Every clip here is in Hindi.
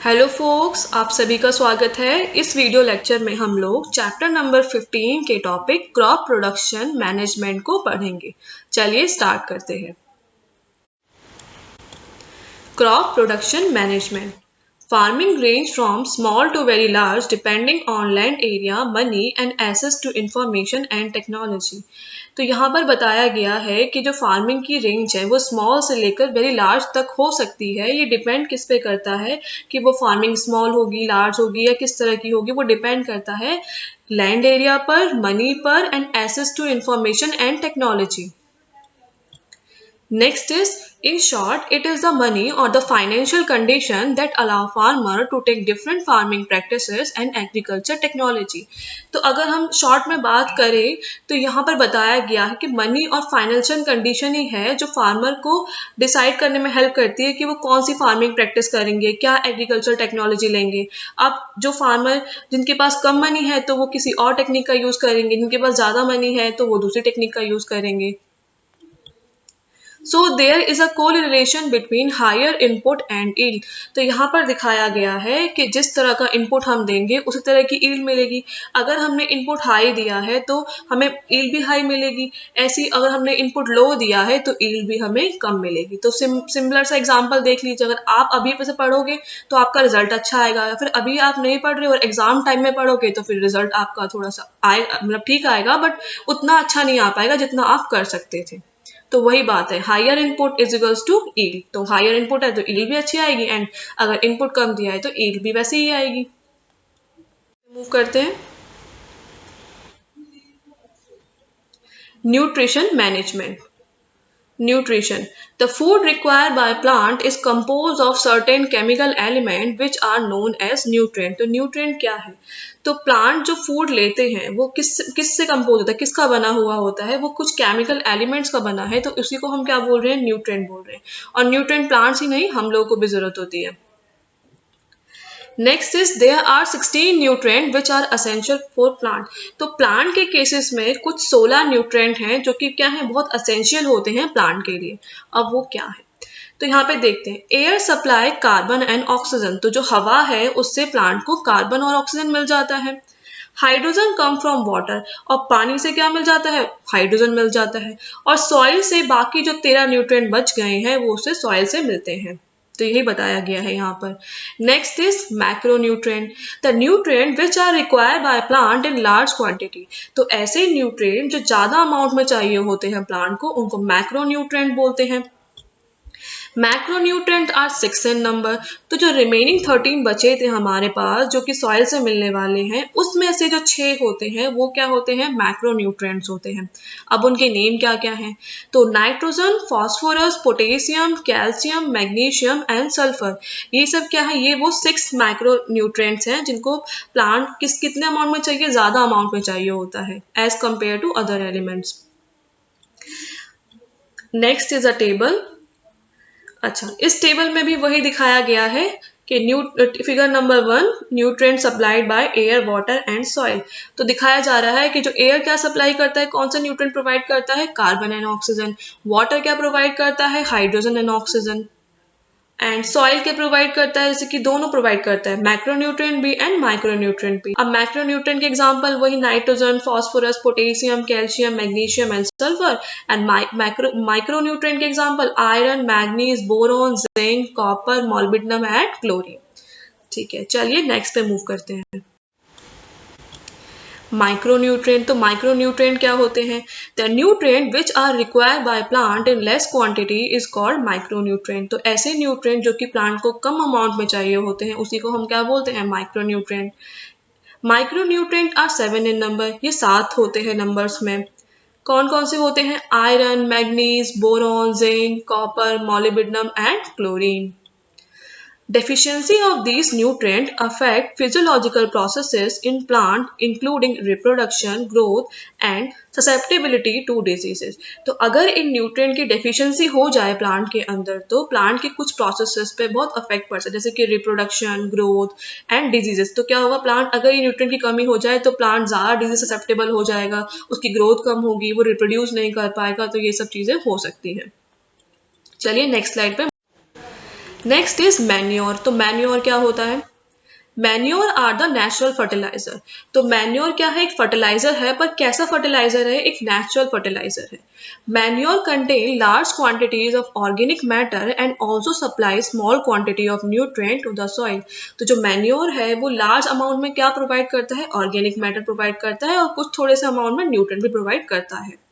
हेलो फोक्स, आप सभी का स्वागत है। इस वीडियो लेक्चर में हम लोग चैप्टर नंबर 15 के टॉपिक क्रॉप प्रोडक्शन मैनेजमेंट को पढ़ेंगे। चलिए स्टार्ट करते हैं। Crop production management. Farming range from small to very large depending on land area, money and access to information and technology। तो यहाँ पर बताया गया है कि जो फार्मिंग की रेंज है वो स्मॉल से लेकर वेरी लार्ज तक हो सकती है। ये डिपेंड किस पे करता है कि वो फार्मिंग स्मॉल होगी, लार्ज होगी या किस तरह की होगी। वो डिपेंड करता है लैंड एरिया पर, मनी पर and access to information and technology. Next is, in short, it is the money or the financial condition that allow farmer to take different farming practices and agriculture technology। तो अगर हम शॉर्ट में बात करें तो यहाँ पर बताया गया है कि मनी और फाइनेंशियल कंडीशन ही है जो फार्मर को डिसाइड करने में हेल्प करती है कि वो कौन सी फार्मिंग प्रैक्टिस करेंगे, क्या एग्रीकल्चर टेक्नोलॉजी लेंगे। अब जो फार्मर जिनके पास कम मनी है तो वो किसी और टेक्निक का यूज करेंगे, जिनके पास ज्यादा मनी है तो वो दूसरी टेक्निक का यूज करेंगे। So there is a correlation between higher input and yield। तो यहाँ पर दिखाया गया है कि जिस तरह का इनपुट हम देंगे उसी तरह की yield मिलेगी। अगर हमने इनपुट हाई दिया है तो हमें yield भी हाई मिलेगी, ऐसी अगर हमने इनपुट लो दिया है तो yield भी हमें कम मिलेगी। तो सिमिलर सा एग्जाम्पल देख लीजिए, अगर आप अभी से पढ़ोगे तो आपका रिजल्ट अच्छा आएगा, या फिर अभी आप नहीं पढ़ रहे और एग्जाम टाइम में पढ़ोगे तो फिर रिजल्ट आपका थोड़ा सा आएगा, मतलब ठीक आएगा बट उतना अच्छा नहीं आ पाएगा जितना आप कर सकते थे। तो वही बात है, higher input is equals to yield. तो हायर इनपुट है तो यील्ड भी अच्छी आएगी, एंड अगर इनपुट कम दिया है तो यील्ड भी वैसे ही आएगी। मूव करते हैं। Nutrition management. Nutrition. The food required by plant is composed of certain chemical element which are known as nutrient। तो nutrient क्या है? तो प्लांट जो फूड लेते हैं वो किससे कंपोज होता है, किसका बना हुआ होता है? वो कुछ केमिकल एलिमेंट्स का बना है, तो उसी को हम क्या बोल रहे हैं? न्यूट्रिएंट बोल रहे हैं। और न्यूट्रिएंट प्लांट्स ही नहीं, हम लोगों को भी जरूरत होती है। Next is there are 16 nutrient which are essential for plant. तो प्लांट के केसेस में कुछ 16 न्यूट्रिएंट हैं जो कि क्या है, बहुत असेंशियल होते हैं प्लांट के लिए। अब वो क्या है तो यहाँ पे देखते हैं। Air supply carbon and oxygen. तो जो हवा है उससे प्लांट को कार्बन और ऑक्सीजन मिल जाता है। Hydrogen come from water. और पानी से क्या मिल जाता है? हाइड्रोजन मिल जाता है। और सॉइल से बाकी जो 13 न्यूट्रिएंट बच गए हैं वो उससे सॉइल से मिलते हैं। तो यही बताया गया है यहाँ पर। Next is macronutrient. The nutrient which are required by plant in large quantity. तो ऐसे न्यूट्रिएंट जो ज्यादा अमाउंट में चाहिए होते हैं प्लांट को, उनको मैक्रोन्यूट्रिएंट बोलते हैं। Macronutrient are 6 in number. तो जो रिमेनिंग 13 बचे थे हमारे पास जो कि सॉइल से मिलने वाले हैं, उसमें से जो 6 होते हैं वो क्या होते हैं? मैक्रोन्यूट्रिएंट्स होते हैं। अब उनके नेम क्या क्या हैं? तो nitrogen, phosphorus, potassium, calcium, magnesium and sulphur. ये सब क्या है? ये वो 6 मैक्रोन्यूट्रिएंट्स हैं जिनको प्लांट कितने अमाउंट में चाहिए? ज्यादा अमाउंट में चाहिए होता है as compare to other elements. Next is a table. अच्छा, इस टेबल में भी वही दिखाया गया है कि figure number 1, nutrient supplied by air, water and soil. तो दिखाया जा रहा है कि जो एयर क्या सप्लाई करता है, कौन सा न्यूट्रिएंट प्रोवाइड करता है? Carbon and oxygen. वाटर क्या प्रोवाइड करता है? Hydrogen and oxygen. And soil के प्रोवाइड करता है, जैसे कि दोनों प्रोवाइड करता है, मैक्रोन्यूट्रिएंट भी एंड माइक्रोन्यूट्रिएंट भी। अब मैक्रोन्यूट्रिएंट के एग्जांपल वही nitrogen, phosphorus, potassium, calcium, magnesium and sulphur. And micronutrient के example iron, manganese, boron, zinc, copper, molybdenum and chlorine. ठीक है, चलिए नेक्स्ट पे मूव करते हैं। माइक्रोन्यूट्रिएंट। तो माइक्रोन्यूट्रिएंट क्या होते हैं? The nutrient which are required by plant in less quantity is called micronutrient. तो ऐसे न्यूट्रिएंट जो कि प्लांट को कम अमाउंट में चाहिए होते हैं उसी को हम क्या बोलते हैं? Micronutrient. Micronutrient are 7 in number. ये 7 होते हैं नंबर्स में। कौन कौन से होते हैं? Iron, manganese, boron, zinc, copper, molybdenum and chlorine. Deficiency of these nutrients affect physiological processes in plant including reproduction, growth and susceptibility to diseases। तो अगर इन न्यूट्रिएंट की डेफिशिएंसी हो जाए प्लांट के अंदर तो प्लांट के कुछ प्रोसेसेस पे बहुत अफेक्ट पड़ सकता है, जैसे कि रिप्रोडक्शन, ग्रोथ एंड डिजीजेस। तो क्या होगा? प्लांट अगर ये न्यूट्रिएंट की कमी हो जाए तो प्लांट ज़्यादा डिजीज ससेप्टेबल हो जाएगा, उसकी ग्रोथ कम होगी, वो रिप्रोड्यूस नहीं कर पाएगा। तो ये सब चीज़ें हो सकती हैं। चलिए नेक्स्ट स्लाइड पे। Next is manure. तो मैन्योर क्या होता है? Manure are the natural fertiliser. तो मैन्योर क्या है? एक फर्टिलाइजर है, पर कैसा फर्टिलाइजर है? एक नेचुरल फर्टिलाइजर है। Manure contain large quantities of organic matter and also supply small quantity of nutrient to the soil. तो जो मैन्योर है वो लार्ज अमाउंट में क्या प्रोवाइड करता है? ऑर्गेनिक मैटर प्रोवाइड करता है और कुछ थोड़े से अमाउंट में न्यूट्रिएंट भी प्रोवाइड करता है।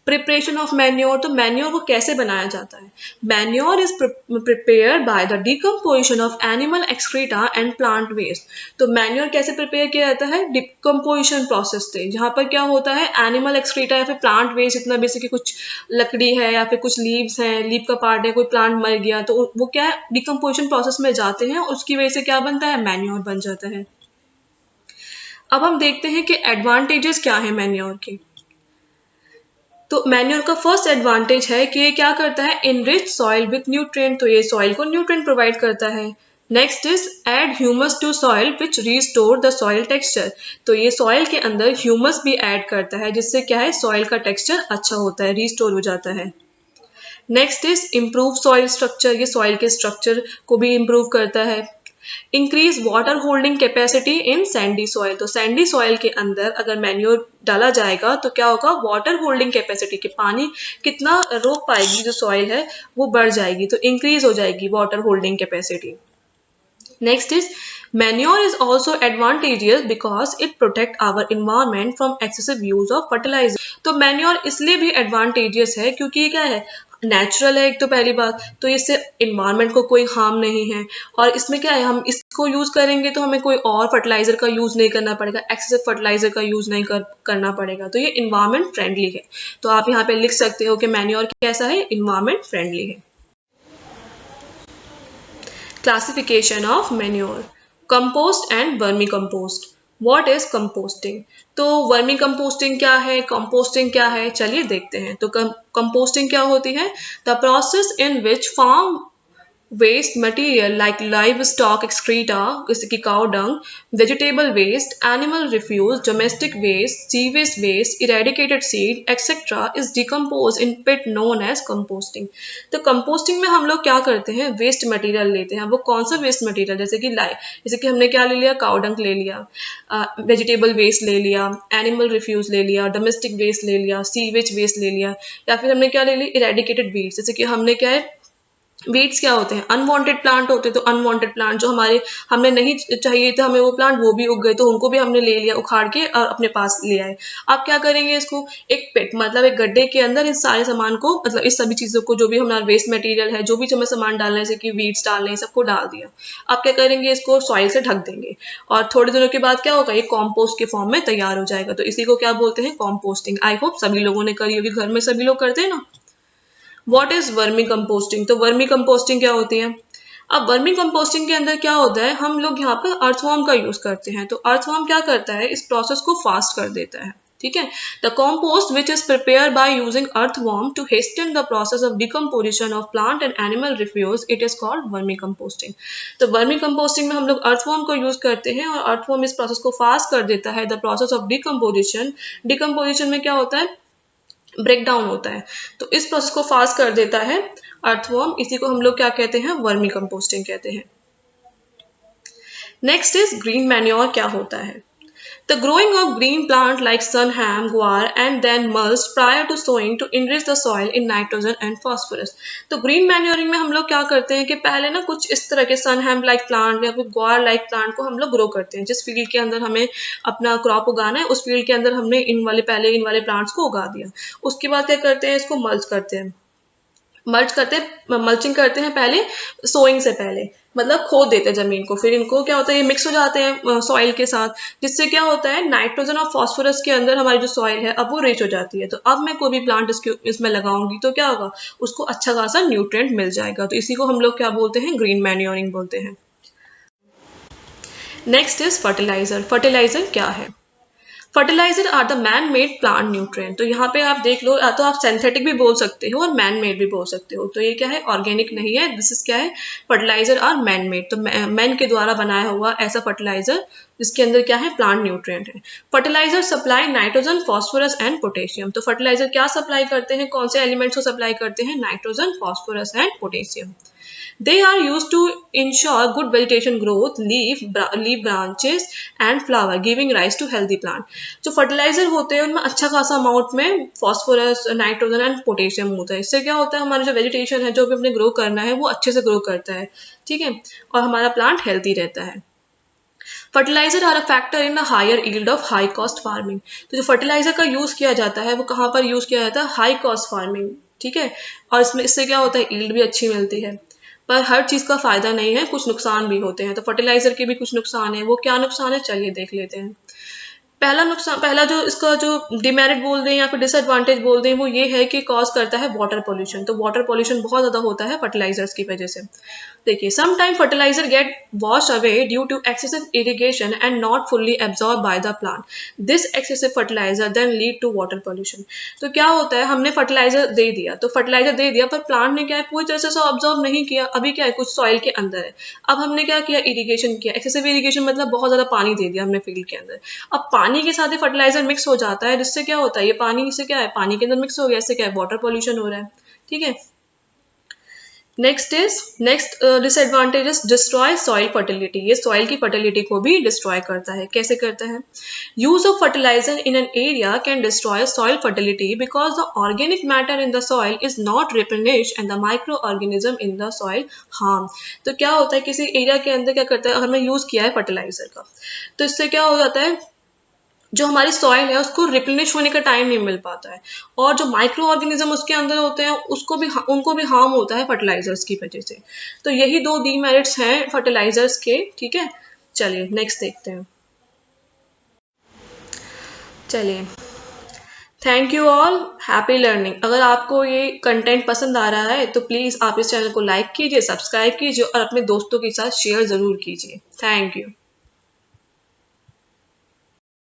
Preparation of manure. तो मैन्योर को कैसे बनाया जाता है? Manure is prepared by the decomposition of animal excreta and plant waste. तो मैन्योर कैसे प्रिपेयर किया जाता है? डिकम्पोजिशन प्रोसेस से, जहां पर क्या होता है, एनिमल एक्सक्रीटा या फिर प्लांट वेस्ट, जितना बेसिकली कुछ लकड़ी है या फिर कुछ लीव्स हैं, लीव का पार्ट है, कोई प्लांट मर गया तो वो क्या है, डिकम्पोजिशन प्रोसेस में जाते हैं और उसकी वजह से क्या बनता है? मैन्योर बन जाता है। अब हम देखते हैं कि एडवांटेजेस क्या है मैन्योर के। तो मैन्योर का फर्स्ट एडवांटेज है कि ये क्या करता है? Enrich soil with nutrient. तो ये सॉइल को न्यूट्रिएंट प्रोवाइड करता है। Next is add humus to soil which restore the soil texture. तो ये सॉइल के अंदर ह्यूमस भी ऐड करता है, जिससे क्या है, सॉइल का टेक्सचर अच्छा होता है, रिस्टोर हो जाता है। Next is improve soil structure. ये सॉइल के स्ट्रक्चर को भी इम्प्रूव करता है। Increase water holding capacity in Sandy soil. तो सैंडी सॉइल के अंदर अगर मैन्योर डाला जाएगा तो क्या होगा? वाटर होल्डिंग कैपेसिटी, के पानी कितना रोक पाएगी जो सॉइल है वो बढ़ जाएगी, तो इंक्रीज हो जाएगी water holding capacity. Next is manure is also advantageous because it protect our environment from excessive use of fertiliser. तो मैन्योर इसलिए भी एडवांटेजियस है क्योंकि ये क्या है, नेचुरल है एक तो पहली बात, तो इससे इन्वायरमेंट को कोई हार्म नहीं है। और इसमें क्या है, हम इसको यूज करेंगे तो हमें कोई और फर्टिलाइजर का यूज नहीं करना पड़ेगा, एक्सेसिव फर्टिलाइजर का यूज नहीं करना पड़ेगा, तो ये इन्वायरमेंट फ्रेंडली है। तो आप यहाँ पे लिख सकते हो कि मैन्योर कैसा है? इन्वायरमेंट फ्रेंडली है। Classification of manure, compost and vermi compost. What is composting? तो वर्मी कंपोस्टिंग क्या है, कंपोस्टिंग क्या है, चलिए देखते हैं। तो कंपोस्टिंग क्या होती है? The process in which farm waste material like livestock excreta, जैसे कि cow dung, vegetable waste, animal refuse, domestic waste, sewage waste, eradicated seed, etc. is decomposed in pit known as composting. तो composting में हम लोग क्या करते हैं? वेस्ट मटेरियल लेते हैं। वो कौन सा वेस्ट मटेरियल? जैसे कि हमने क्या ले लिया? काउ डंग ले लिया, वेजिटेबल वेस्ट ले लिया, एनिमल रिफ्यूज ले लिया, डोमेस्टिक वेस्ट ले लिया, सीवेज वेस्ट ले लिया, या फिर हमने क्या ले लिया? Eradicated weeds. जैसे कि हमने क्या है, वीड्स क्या होते हैं? अनवांटेड प्लांट होते हैं। तो अनवांटेड प्लांट जो हमने नहीं चाहिए थे हमें वो प्लांट, वो भी उग गए, तो उनको भी हमने ले लिया उखाड़ के और अपने पास ले आए। अब क्या करेंगे? इसको एक पिट, मतलब एक गड्ढे के अंदर इस सारे सामान को, मतलब इस सभी चीजों को, जो भी हमारा वेस्ट मटेरियल है, जो भी हमें सामान डालना है, जैसे कि वीड्स डालने हैं, सबको डाल दिया। अब क्या करेंगे? इसको सॉइल से ढक देंगे और थोड़े दिनों के बाद क्या होगा? ये कॉम्पोस्ट के फॉर्म में तैयार हो जाएगा। तो इसी को क्या बोलते हैं? कॉम्पोस्टिंग। आई होप सभी लोगों ने करी होगी, घर में सभी लोग करते हैं ना। What is vermi composting? तो वर्मी कंपोस्टिंग क्या होती है? अब वर्मी कंपोस्टिंग के अंदर क्या होता है, हम लोग यहाँ पर अर्थवर्म का यूज करते हैं। तो अर्थवर्म क्या करता है? इस प्रोसेस को फास्ट कर देता है। ठीक है, the compost which is prepared by using earthworm to hasten the process of decomposition of plant and animal refuse, it is called vermicomposting. तो vermicomposting में हम लोग earthworm को यूज करते हैं और earthworm इस प्रोसेस को फास्ट कर देता है। The process of decomposition, decomposition में क्या होता है? ब्रेक डाउन होता है, तो इस प्रोसेस को फास्ट कर देता है अर्थवर्म। इसी को हम लोग क्या कहते हैं? वर्मी कंपोस्टिंग कहते हैं। नेक्स्ट इज ग्रीन मैन्योर क्या होता है? The growing of green plant like sunham, guar and then mulch prior to sowing to enrich the soil in nitrogen and phosphorus. तो green manuring में हम लोग क्या करते हैं कि पहले ना कुछ इस तरह के sunham like plant या फिर guar like plant को हम लोग ग्रो करते हैं। जिस फील्ड के अंदर हमें अपना क्रॉप उगाना है, उस फील्ड के अंदर हमने इन वाले प्लांट्स को उगा दिया। उसके बाद क्या करते हैं? इसको मल्च करते हैं। मल्चिंग करते हैं पहले, सोइंग से पहले, मतलब खोद देते हैं जमीन को। फिर इनको क्या होता है? ये मिक्स हो जाते हैं सॉइल के साथ, जिससे क्या होता है? नाइट्रोजन और फास्फोरस के अंदर हमारी जो सॉइल है अब वो रिच हो जाती है। तो अब मैं कोई भी प्लांट इसमें लगाऊंगी तो क्या होगा? उसको अच्छा खासा न्यूट्रिएंट मिल जाएगा। तो इसी को हम लोग क्या बोलते हैं? ग्रीन मैन्योरिंग बोलते हैं। Next is fertiliser. फर्टिलाइजर क्या है? Fertiliser are the man made plant nutrient. तो यहाँ पे आप देख लो, या तो आप सिंथेटिक भी बोल सकते हो और मैन मेड भी बोल सकते हो। तो ये क्या है? ऑर्गेनिक नहीं है। दिस इज क्या है? Fertiliser are man made. तो मैन के द्वारा बनाया हुआ ऐसा फर्टिलाइजर जिसके अंदर क्या है? प्लांट न्यूट्रिएंट है। Fertiliser supply nitrogen, phosphorus and potassium. तो फर्टिलाइजर क्या सप्लाई करते हैं? कौन से एलिमेंट्स को सप्लाई करते हैं? Nitrogen, phosphorus and potassium. They are use to ensure good vegetation growth, leaf branches and flower giving rise to healthy plant. जो फर्टिलाइजर होते हैं उनमें अच्छा खासा अमाउंट में फॉस्फोरस, नाइट्रोजन एंड पोटेशियम होता है। इससे क्या होता है, हमारा जो वेजिटेशन है जो भी अपने ग्रो करना है वो अच्छे से ग्रो करता है, ठीक है, और हमारा प्लांट हेल्दी रहता है। Fertiliser are a factor in the higher yield of high cost farming. तो जो फर्टिलाइजर का यूज किया जाता है वो कहाँ पर यूज किया जाता है, हाई कॉस्ट फार्मिंग, ठीक है। और इससे क्या होता है, यील्ड भी अच्छी मिलती है। पर हर चीज का फायदा नहीं है, कुछ नुकसान भी होते हैं। तो फर्टिलाइजर के भी कुछ नुकसान है, वो क्या नुकसान है चलिए देख लेते हैं। पहला जो इसका जो डिमेरिट बोल दें या फिर डिसएडवांटेज बोल दें वो ये है कि कॉज करता है वाटर पोल्यूशन। तो वाटर पोल्यूशन बहुत ज्यादा होता है फर्टिलाइजर्स की वजह से। देखिए, some time fertiliser get wash away due to excessive irrigation and not fully absorb by the plant. This excessive fertiliser then lead to water pollution. तो क्या होता है, हमने फर्टिलाइजर दे दिया, तो फर्टिलाइजर दे दिया पर प्लांट ने क्या है, पूरी तरह से ऑब्जॉर्व नहीं किया। अभी क्या है, कुछ सॉइल के अंदर है। अब हमने क्या किया, इरिगेशन किया। एक्सेसिव इरिगेशन मतलब बहुत ज्यादा पानी दे दिया हमने फील्ड के अंदर। अब पानी के साथ ही फर्टिलाइजर मिक्स हो जाता है, जिससे क्या होता है, ये पानी से क्या है, पानी के अंदर मिक्स हो गया, इससे क्या है, वाटर पोल्यूशन हो रहा है, ठीक है। Next disadvantage is destroy soil fertility. ये सॉइल की फर्टिलिटी को भी डिस्ट्रॉय करता है। कैसे करता है, use of fertilizer in an area can destroy soil fertility because the organic matter in the soil is not replenished and the micro organism in the soil harm. तो क्या होता है, किसी एरिया के अंदर क्या करता है, अगर हमने यूज किया है फर्टिलाइजर का, तो इससे क्या हो जाता है, जो हमारी सॉइल है उसको रिप्लेनिश होने का टाइम नहीं मिल पाता है, और जो माइक्रो ऑर्गेनिज्म उसके अंदर होते हैं उनको भी हार्म होता है फर्टिलाइजर्स की वजह से। तो यही दो डीमेरिट्स हैं फर्टिलाइजर्स के, ठीक है। चलिए नेक्स्ट देखते हैं। चलिए, thank you all, happy learning. अगर आपको ये कंटेंट पसंद आ रहा है तो प्लीज़ आप इस चैनल को लाइक कीजिए, सब्सक्राइब कीजिए और अपने दोस्तों के साथ शेयर ज़रूर कीजिए। Thank you.